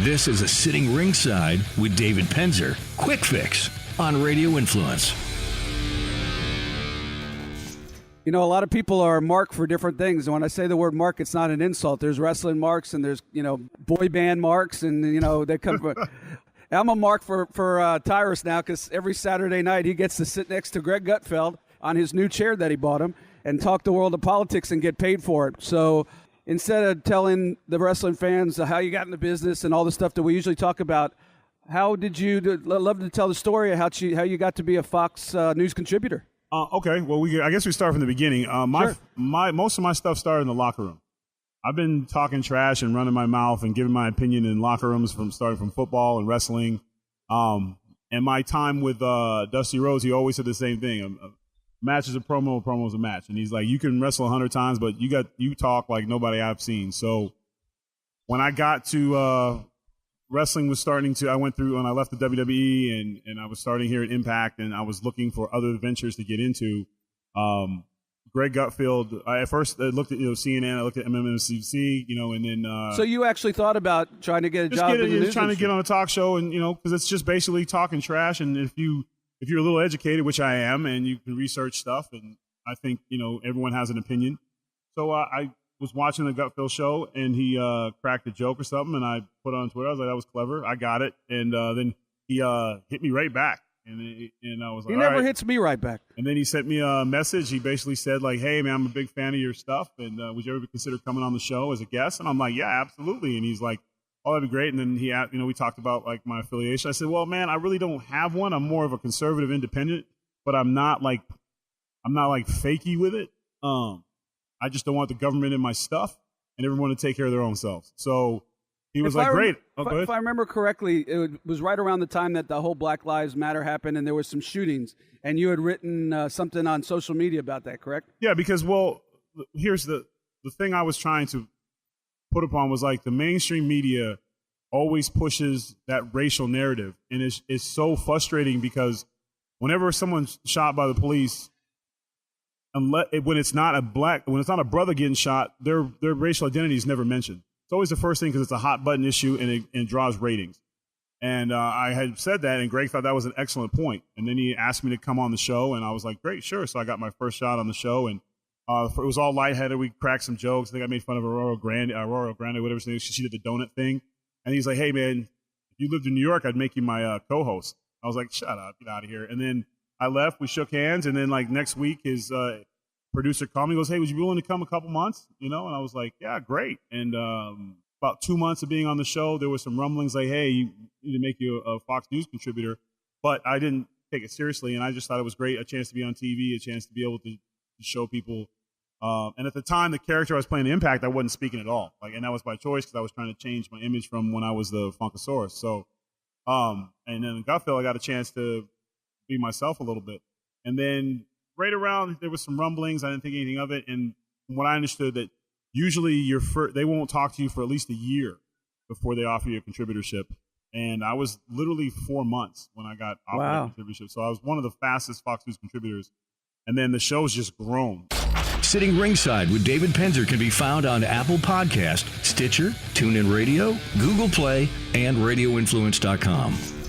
This is a Sitting Ringside with David Penzer. Quick Fix on Radio Influence. You know, a lot of people are marked for different things. And when I say the word mark, it's not an insult. There's wrestling marks and there's, boy band marks. And, they come from. I'm a mark for Tyrus now because every Saturday night he gets to sit next to Greg Gutfeld on his new chair that he bought him and talk the world of politics and get paid for it. So instead of telling the wrestling fans how you got in the business and all the stuff that we usually talk about, how did you love to tell the story of how you got to be a Fox News contributor? Okay, well, I guess we start from the beginning. Sure. Most of my stuff started in the locker room. I've been talking trash and running my mouth and giving my opinion in locker rooms starting from football and wrestling. And my time with Dusty Rhodes, he always said the same thing. A match is a promo is a match. And he's like, you can wrestle 100 times, but you talk like nobody I've seen. So when I got to wrestling was starting to, I went through when I left the WWE and I was starting here at Impact and I was looking for other ventures to get into. Greg Gutfeld, I at first looked at CNN, I looked at MMCC, and then. So you actually thought about trying to get a job in the news? Trying to get on a talk show and, because it's just basically talking trash. And if you're a little educated, which I am, and you can research stuff, and I think, everyone has an opinion. So I was watching the Gutfeld show and he cracked a joke or something and I put it on Twitter. I was like, that was clever. I got it. And then he hit me right back. And I was like, he never hits me right back. And then he sent me a message. He basically said like, hey man, I'm a big fan of your stuff. And would you ever consider coming on the show as a guest? And I'm like, yeah, absolutely. And he's like, oh, that'd be great. And then we talked about like my affiliation. I said, well, man, I really don't have one. I'm more of a conservative independent, but I'm not like fakey with it. I just don't want the government in my stuff and everyone to take care of their own selves. So he was great. If I remember correctly, it was right around the time that the whole Black Lives Matter happened and there was some shootings and you had written something on social media about that, correct? Yeah, because, here's the thing I was trying to put upon was like the mainstream media always pushes that racial narrative. And it's so frustrating because whenever someone's shot by the police, when it's not a brother getting shot, their racial identity is never mentioned. It's always the first thing because it's a hot button issue and it draws ratings. And I had said that, and Greg thought that was an excellent point. And then he asked me to come on the show, and I was like, great, sure. So I got my first shot on the show, and it was all lightheaded. We cracked some jokes. I think I made fun of Aurora Grande, whatever. She did the donut thing. And he's like, hey, man, if you lived in New York, I'd make you my co-host. I was like, shut up, get out of here. And then I left, we shook hands, and then like next week his producer called me and goes, hey, would you be willing to come a couple months? And I was like, yeah, great. And about 2 months of being on the show, there was some rumblings like, hey, you need to make you a Fox News contributor. But I didn't take it seriously, and I just thought it was great, a chance to be on TV, a chance to be able to show people. And at the time, the character I was playing, Impact, I wasn't speaking at all. And that was by choice because I was trying to change my image from when I was the Funkasaurus. So, and then in Gutfeld, I got a chance to be myself a little bit. And then right around, there was some rumblings. I didn't think anything of it. And from what I understood, that usually they won't talk to you for at least a year before they offer you a contributorship. And I was literally 4 months when I got offered a contributorship. So I was one of the fastest Fox News contributors. And then the show's just grown. Sitting Ringside with David Penzer can be found on Apple Podcast, Stitcher, TuneIn Radio, Google Play, and RadioInfluence.com.